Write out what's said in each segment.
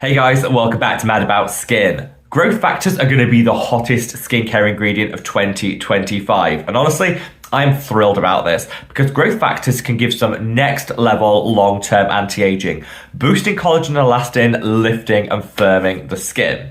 Hey guys, welcome back to Mad About Skin. Growth factors are going to be the hottest skincare ingredient of 2025. And honestly, I'm thrilled about this because growth factors can give some next level long-term anti-aging, boosting collagen and elastin, lifting and firming the skin.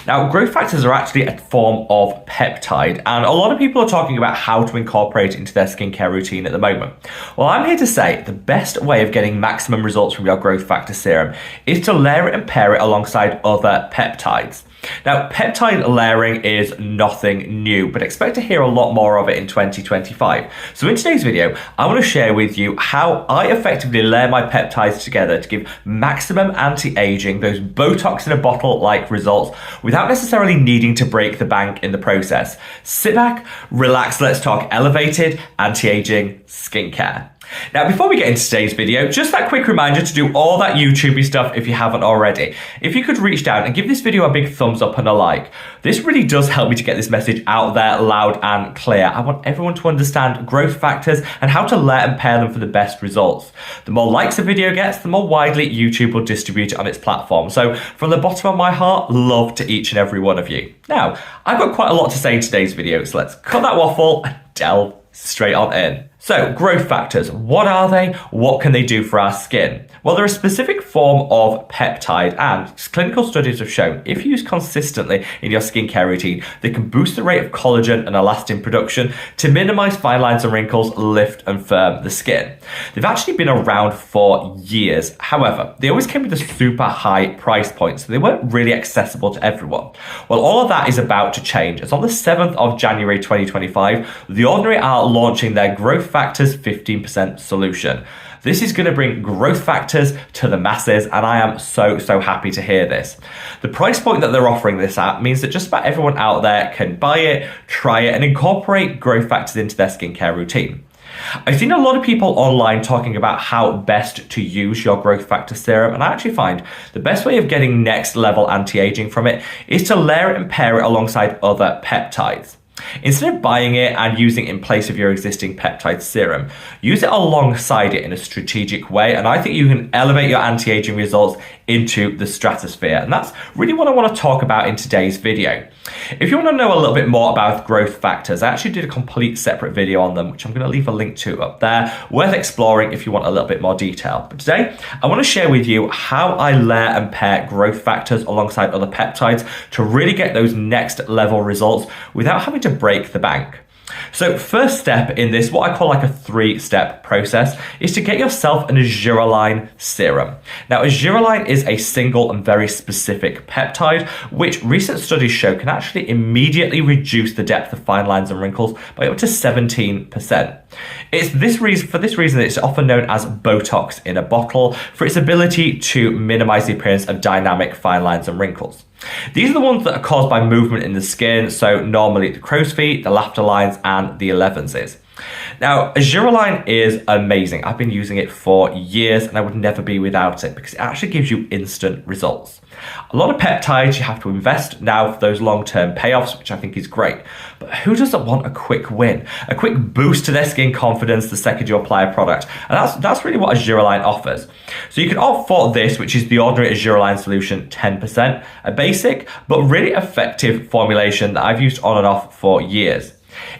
Now, growth factors are actually a form of peptide, and a lot of people are talking about how to incorporate it into their skincare routine at the moment. Well, I'm here to say the best way of getting maximum results from your growth factor serum is to layer it and pair it alongside other peptides. Now, peptide layering is nothing new, but expect to hear a lot more of it in 2025. So in today's video, I want to share with you how I effectively layer my peptides together to give maximum anti-aging, those Botox in a bottle-like results, without necessarily needing to break the bank in the process. Sit back, relax, let's talk elevated anti-aging skincare. Now, before we get into today's video, just that quick reminder to do all that YouTubey stuff if you haven't already. If you could reach down and give this video a big thumbs up and a like. This really does help me to get this message out there loud and clear. I want everyone to understand growth factors and how to layer and pair them for the best results. The more likes a video gets, the more widely YouTube will distribute it on its platform. So from the bottom of my heart, love to each and every one of you. Now, I've got quite a lot to say in today's video, so let's cut that waffle and delve straight on in. So, growth factors, what are they? What can they do for our skin? Well, they're a specific form of peptide, and clinical studies have shown if used consistently in your skincare routine, they can boost the rate of collagen and elastin production to minimize fine lines and wrinkles, lift and firm the skin. They've actually been around for years. However, they always came with a super high price point, so they weren't really accessible to everyone. Well, all of that is about to change. It's on the 7th of January 2025, The Ordinary are launching their Growth Factors 15% solution. This is going to bring growth factors to the masses, and I am so happy to hear this. The price point that they're offering this at means that just about everyone out there can buy it, try it, and incorporate growth factors into their skincare routine. I've seen a lot of people online talking about how best to use your growth factor serum, and I actually find the best way of getting next level anti-aging from it is to layer it and pair it alongside other peptides. Instead of buying it and using it in place of your existing peptide serum, use it alongside it in a strategic way, and I think you can elevate your anti-aging results into the stratosphere, and that's really what I want to talk about in today's video. If you want to know a little bit more about growth factors, I actually did a complete separate video on them, which I'm going to leave a link to up there, worth exploring if you want a little bit more detail. But today, I want to share with you how I layer and pair growth factors alongside other peptides to really get those next level results without having to break the bank. So first step in this, what I call like a 3-step process, is to get yourself an Argirline serum. Now, Argirline is a single and very specific peptide, which recent studies show can actually immediately reduce the depth of fine lines and wrinkles by up to 17%. For this reason, it's often known as Botox in a bottle, for its ability to minimize the appearance of dynamic fine lines and wrinkles. These are the ones that are caused by movement in the skin, so normally the crow's feet, the laughter lines, and the 11s. Now, Argirline is amazing. I've been using it for years and I would never be without it because it actually gives you instant results. A lot of peptides, you have to invest now for those long-term payoffs, which I think is great. But who doesn't want a quick win? A quick boost to their skin confidence the second you apply a product? And that's really what Argirline offers. So you can opt for this, which is the Ordinary Argirline Solution 10%, a basic but really effective formulation that I've used on and off for years.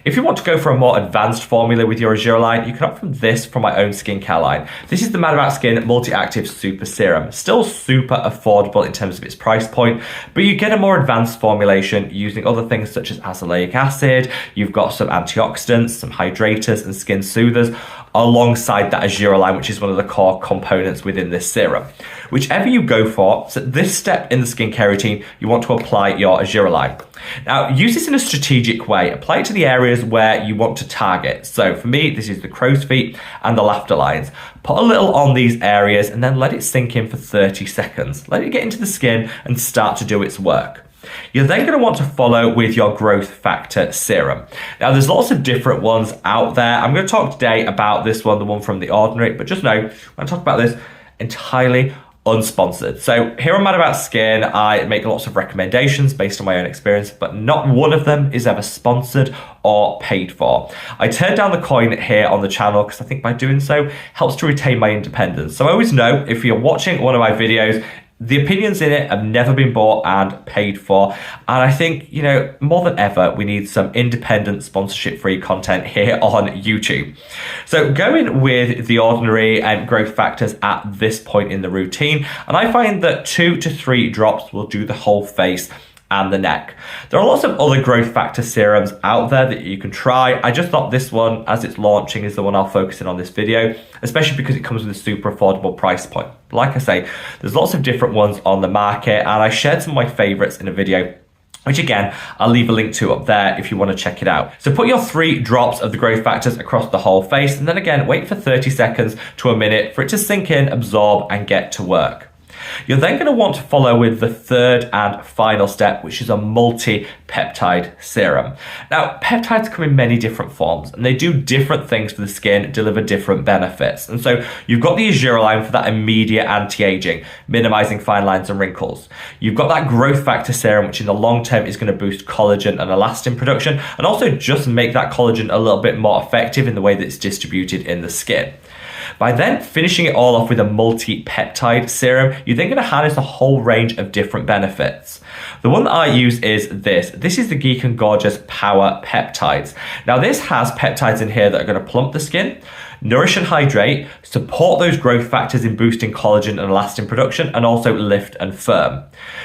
If you want to go for a more advanced formula with your Argirline, you can opt for this from my own skincare line. This is the Mad About Skin Multi-Active Super Serum. Still super affordable in terms of its price point, but you get a more advanced formulation using other things such as azelaic acid, you've got some antioxidants, some hydrators and skin soothers, alongside that Argirline, which is one of the core components within this serum. Whichever you go for, so this step in the skincare routine, you want to apply your Argirline. Now, use this in a strategic way. Apply it to the areas where you want to target. So for me, this is the crow's feet and the laughter lines. Put a little on these areas and then let it sink in for 30 seconds. Let it get into the skin and start to do its work. You're then going to want to follow with your growth factor serum. Now, there's lots of different ones out there. I'm going to talk today about this one, the one from The Ordinary, but just know when I talk about this, entirely unsponsored. So here on Mad About Skin, I make lots of recommendations based on my own experience, but not one of them is ever sponsored or paid for. I turn down the coin here on the channel because I think by doing so helps to retain my independence. So I always know if you're watching one of my videos The opinions in it have never been bought and paid for. And I think, more than ever, we need some independent sponsorship-free content here on YouTube. So go in with the ordinary and growth factors at this point in the routine. And I find that 2 to 3 drops will do the whole face and the neck. There are lots of other growth factor serums out there that you can try. I just thought this one, as it's launching, is the one I'll focus in on this video, especially because it comes with a super affordable price point. Like I say, there's lots of different ones on the market, and I shared some of my favorites in a video, which again, I'll leave a link to up there if you want to check it out. So put your 3 drops of the growth factors across the whole face, and then again, wait for 30 seconds to a minute for it to sink in, absorb, and get to work. You're then going to want to follow with the third and final step, which is a multi-peptide serum. Now, peptides come in many different forms, and they do different things for the skin, deliver different benefits. And so you've got the Argirline for that immediate anti-aging, minimizing fine lines and wrinkles. You've got that growth factor serum, which in the long term is going to boost collagen and elastin production, and also just make that collagen a little bit more effective in the way that it's distributed in the skin. By then finishing it all off with a multi-peptide serum, you're then going to harness a whole range of different benefits. The one that I use is this. This is the Geek and Gorgeous Power Peptides. Now this has peptides in here that are going to plump the skin, nourish and hydrate, support those growth factors in boosting collagen and elastin production, and also lift and firm.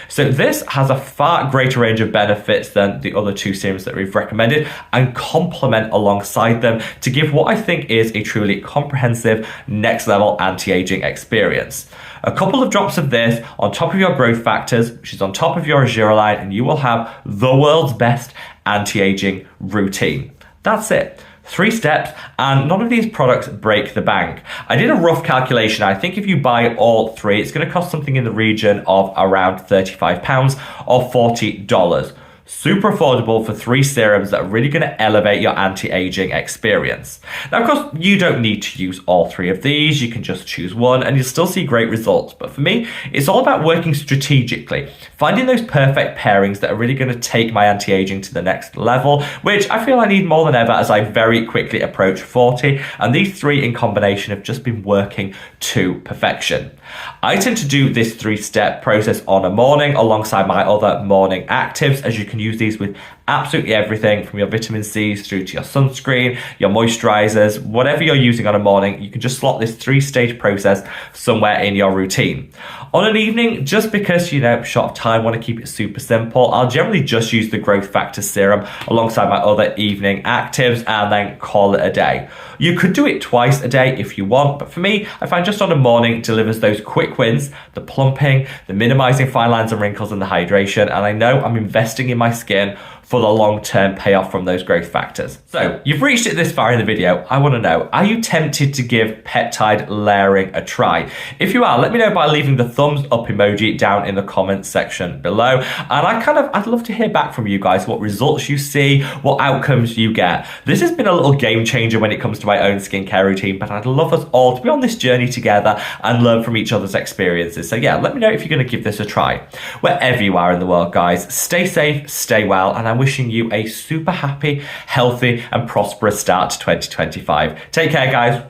So this has a far greater range of benefits than the other 2 serums that we've recommended, and complement alongside them to give what I think is a truly comprehensive next level anti-aging experience. A couple of drops of this on top of your growth factors, which is on top of your Argirline, and you will have the world's best anti-aging routine. That's it. 3 steps, and none of these products break the bank. I did a rough calculation. I think if you buy all 3, it's going to cost something in the region of around £35 or $40. Super affordable for 3 serums that are really going to elevate your anti-aging experience. Now, of course, you don't need to use all 3 of these. You can just choose one and you'll still see great results. But for me, it's all about working strategically, finding those perfect pairings that are really going to take my anti-aging to the next level, which I feel I need more than ever as I very quickly approach 40. And these 3 in combination have just been working to perfection. I tend to do this 3-step process on a morning alongside my other morning actives, as you can use these with absolutely everything from your vitamin C's through to your sunscreen, your moisturizers, whatever you're using on a morning. You can just slot this 3-stage process somewhere in your routine. On an evening, just because, short of time, want to keep it super simple, I'll generally just use the growth factor serum alongside my other evening actives and then call it a day. You could do it twice a day if you want, but for me, I find just on a morning delivers those quick wins, the plumping, the minimizing fine lines and wrinkles, and the hydration, and I know I'm investing in my skin for the long-term payoff from those growth factors. So you've reached it this far in the video. I want to know, are you tempted to give peptide layering a try? If you are, let me know by leaving the thumbs up emoji down in the comments section below. And I'd love to hear back from you guys, what results you see, what outcomes you get. This has been a little game changer when it comes to my own skincare routine, but I'd love us all to be on this journey together and learn from each other's experiences. So yeah, let me know if you're going to give this a try. Wherever you are in the world, guys, stay safe, stay well, and I'm wishing you a super happy, healthy, and prosperous start to 2025. Take care, guys.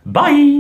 Bye.